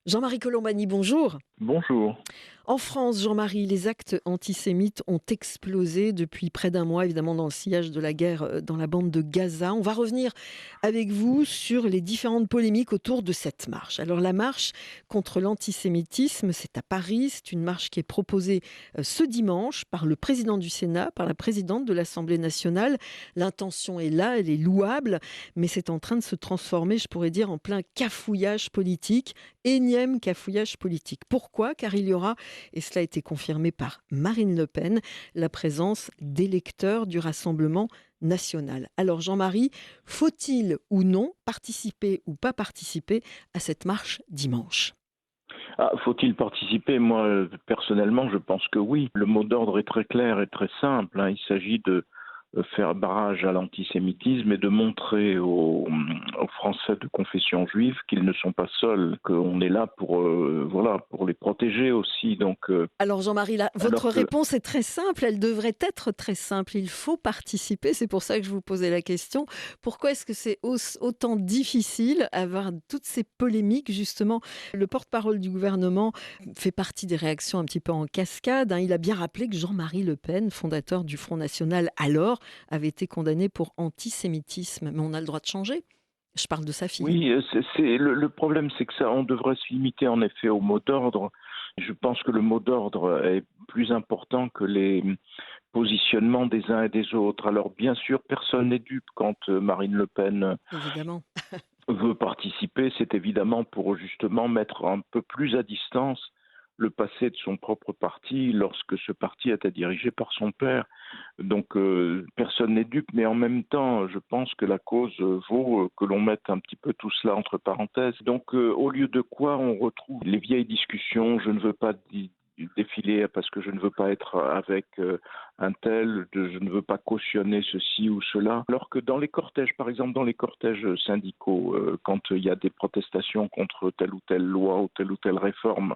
Jean-Marie Colombani, bonjour. Bonjour. En France, Jean-Marie, les actes antisémites ont explosé depuis près d'un mois, évidemment dans le sillage de la guerre dans la bande de Gaza. On va revenir avec vous sur les différentes polémiques autour de cette marche. Alors la marche contre l'antisémitisme, c'est à Paris. C'est une marche qui est proposée ce dimanche par le président du Sénat, par la présidente de l'Assemblée nationale. L'intention est là, elle est louable, mais c'est en train de se transformer, je pourrais dire, en plein cafouillage politique. Énième cafouillage politique. Pourquoi? Car il y aura, et cela a été confirmé par Marine Le Pen, la présence d'électeurs du Rassemblement national. Alors Jean-Marie, faut-il ou non participer ou pas participer à cette marche dimanche? Faut-il participer? Moi, personnellement, je pense que oui. Le mot d'ordre est très clair et très simple, hein. Il s'agit de faire barrage à l'antisémitisme et de montrer aux Français de confession juive qu'ils ne sont pas seuls, qu'on est là pour, voilà, pour les protéger aussi. Alors Jean-Marie, votre Alors que réponse est très simple, elle devrait être très simple. Il faut participer, c'est pour ça que je vous posais la question. Pourquoi est-ce que c'est autant difficile avoir toutes ces polémiques? Justement, le porte-parole du gouvernement fait partie des réactions un petit peu en cascade, hein. Il a bien rappelé que Jean-Marie Le Pen, fondateur du Front National alors, avait été condamné pour antisémitisme. Mais on a le droit de changer. Je parle de sa fille. oui, le problème, c'est que ça, on devrait se limiter en effet au mot d'ordre. Je pense que le mot d'ordre est plus important que les positionnements des uns et des autres. Alors bien sûr, personne n'est dupe quand Marine Le Pen Évidemment. veut participer, c'est évidemment pour justement mettre un peu plus à distance le passé de son propre parti lorsque ce parti était dirigé par son père. Personne n'est dupe, mais en même temps, je pense que la cause vaut que l'on mette un petit peu tout cela entre parenthèses. Au lieu de quoi on retrouve les vieilles discussions, je ne veux pas défiler parce que je ne veux pas être avec un tel, je ne veux pas cautionner ceci ou cela. Alors que dans les cortèges, par exemple dans les cortèges syndicaux, quand il y a des protestations contre telle ou telle loi ou telle réforme,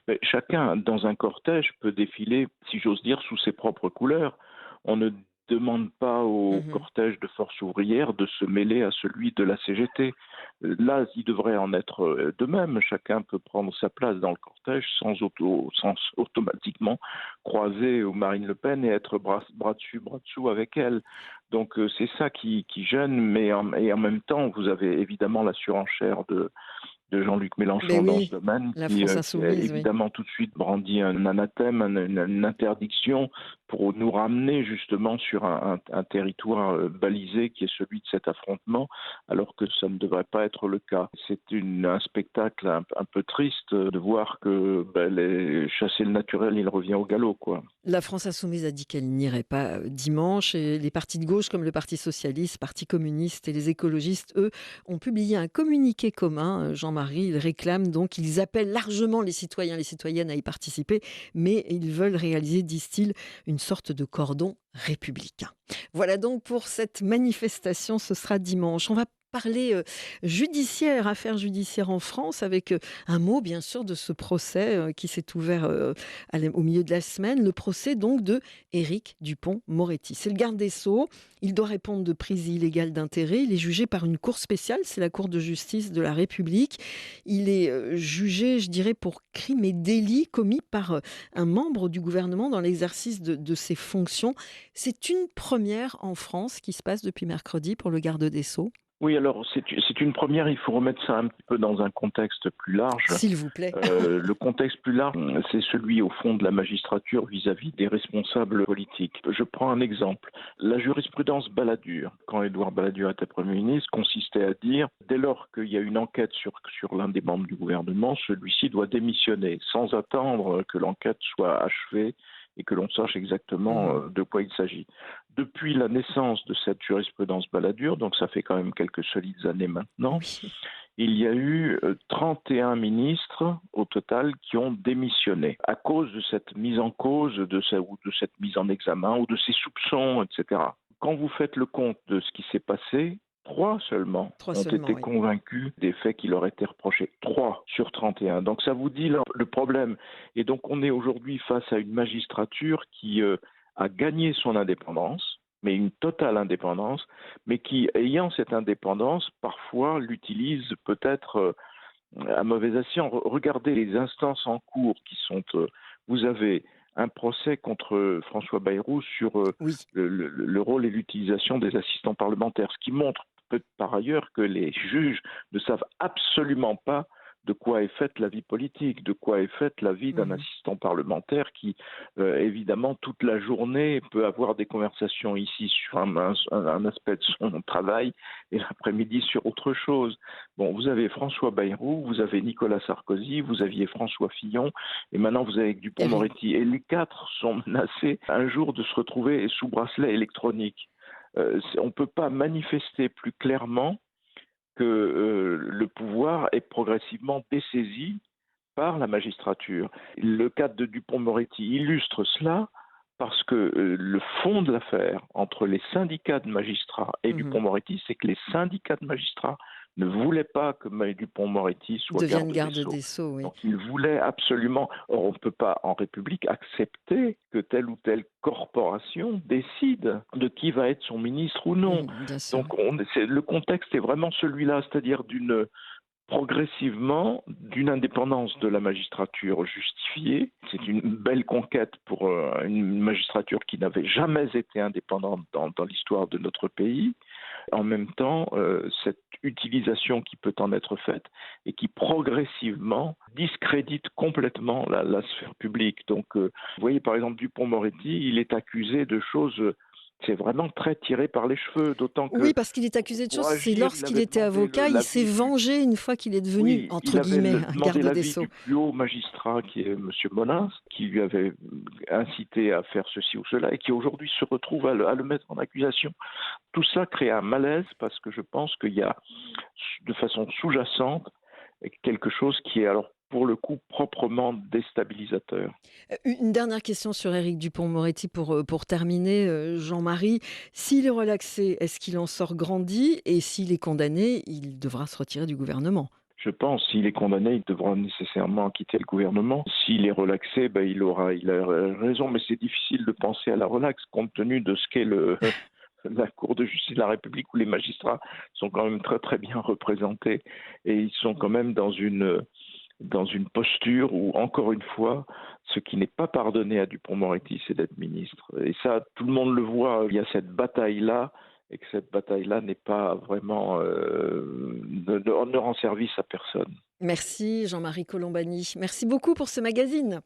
mais chacun dans un cortège peut défiler, si j'ose dire, sous ses propres couleurs. On ne demande pas au Mhm. cortège de force ouvrière de se mêler à celui de la CGT. Là, il devrait en être de même. Chacun peut prendre sa place dans le cortège sans automatiquement croiser Marine Le Pen et être bras dessus, bras dessous avec elle. C'est ça qui gêne, et en même temps, vous avez évidemment la surenchère de Jean-Luc Mélenchon Ben dans ce oui, domaine, la France qui a insoumise, oui. évidemment tout de suite brandi un anathème, une interdiction pour nous ramener justement sur un territoire balisé qui est celui de cet affrontement, alors que ça ne devrait pas être le cas. C'est un spectacle un peu triste de voir que chasser le naturel, il revient au galop, quoi. La France insoumise a dit qu'elle n'irait pas dimanche et les partis de gauche comme le Parti socialiste, Parti communiste et les écologistes, eux, ont publié un communiqué commun. Jean-Marie, ils réclament donc, ils appellent largement les citoyens, les citoyennes à y participer, mais ils veulent réaliser, disent-ils, une sorte de cordon républicain. Voilà donc pour cette manifestation, ce sera dimanche. On va parler judiciaire, affaires judiciaires en France, avec un mot bien sûr de ce procès qui s'est ouvert au milieu de la semaine, le procès donc de Éric Dupond-Moretti. C'est le garde des Sceaux, il doit répondre de prise illégale d'intérêt, il est jugé par une cour spéciale, c'est la Cour de justice de la République. Il est jugé, je dirais, pour crimes et délits commis par un membre du gouvernement dans l'exercice de ses fonctions. C'est une première en France qui se passe depuis mercredi pour le garde des Sceaux. Oui, alors c'est une première, il faut remettre ça un petit peu dans un contexte plus large. S'il vous plaît. Le contexte plus large, c'est celui au fond de la magistrature vis-à-vis des responsables politiques. Je prends un exemple. La jurisprudence Balladur, quand Édouard Balladur était Premier ministre, consistait à dire, dès lors qu'il y a une enquête sur l'un des membres du gouvernement, celui-ci doit démissionner sans attendre que l'enquête soit achevée et que l'on sache exactement Mhm. de quoi il s'agit. Depuis la naissance de cette jurisprudence Balladur, donc ça fait quand même quelques solides années maintenant, Oui. il y a eu 31 ministres au total qui ont démissionné à cause de cette mise en cause, ou de cette mise en examen, ou de ces soupçons, etc. Quand vous faites le compte de ce qui s'est passé, 3 seulement Trois ont seulement, été oui. convaincus des faits qui leur étaient reprochés. 3 sur 31. Donc ça vous dit le problème. Et donc on est aujourd'hui face à une magistrature qui a gagné son indépendance, mais une totale indépendance, mais qui, ayant cette indépendance, parfois l'utilise peut-être à mauvais escient. Regardez les instances en cours qui sont. Vous avez un procès contre François Bayrou sur Oui. le rôle et l'utilisation des assistants parlementaires, ce qui montre par ailleurs que les juges ne savent absolument pas de quoi est faite la vie politique, de quoi est faite la vie d'un Mmh. assistant parlementaire qui, évidemment, toute la journée peut avoir des conversations ici sur un aspect de son travail et l'après-midi sur autre chose. Bon, vous avez François Bayrou, vous avez Nicolas Sarkozy, vous aviez François Fillon, et maintenant vous avez Éric. Dupond-Moretti. Et les quatre sont menacés un jour de se retrouver sous bracelet électronique. On ne peut pas manifester plus clairement que le pouvoir est progressivement dessaisi par la magistrature. Le cas de Dupond-Moretti illustre cela parce que le fond de l'affaire entre les syndicats de magistrats et Mmh. Dupond-Moretti, c'est que les syndicats de magistrats ne voulaient pas que Dupond-Moretti soit Devienne garde des garde Sceaux. des Sceaux, oui. Donc ils voulaient absolument. Or, on ne peut pas en République accepter que telle ou telle corporation décide de qui va être son ministre ou non. Bien sûr. Donc le contexte est vraiment celui-là, c'est-à-dire progressivement d'une indépendance de la magistrature justifiée. C'est une belle conquête pour une magistrature qui n'avait jamais été indépendante dans l'histoire de notre pays. En même temps, cette utilisation qui peut en être faite et qui progressivement discrédite complètement la sphère publique. Donc, vous voyez par exemple Dupond-Moretti, il est accusé de choses, c'est vraiment très tiré par les cheveux, d'autant Oui, que parce qu'il est accusé de choses, pour c'est agir, il lorsqu'il avait était demandé avocat, il s'est l'avis du. vengé une fois qu'il est devenu, Oui, entre il avait guillemets, un demandé garde des l'avis Sceaux. du plus haut magistrat, qui est M. Molins, qui lui avait incité à faire ceci ou cela, et qui aujourd'hui se retrouve à le mettre en accusation. Tout ça crée un malaise parce que je pense qu'il y a, de façon sous-jacente, quelque chose qui est alors pour le coup proprement déstabilisateur. Une dernière question sur Éric Dupond-Moretti pour terminer, Jean-Marie. S'il est relaxé, est-ce qu'il en sort grandi? Et s'il est condamné, il devra se retirer du gouvernement? Je pense, s'il est condamné, il devra nécessairement quitter le gouvernement. S'il est relaxé, ben, il a raison, mais c'est difficile de penser à la relaxe compte tenu de ce qu'est la Cour de justice de la République où les magistrats sont quand même très très bien représentés et ils sont quand même dans une posture où, encore une fois, ce qui n'est pas pardonné à Dupond-Moretti, c'est d'être ministre. Et ça, tout le monde le voit, il y a cette bataille-là, et que cette bataille-là n'est pas vraiment, ne rend service à personne. Merci Jean-Marie Colombani. Merci beaucoup pour ce magazine.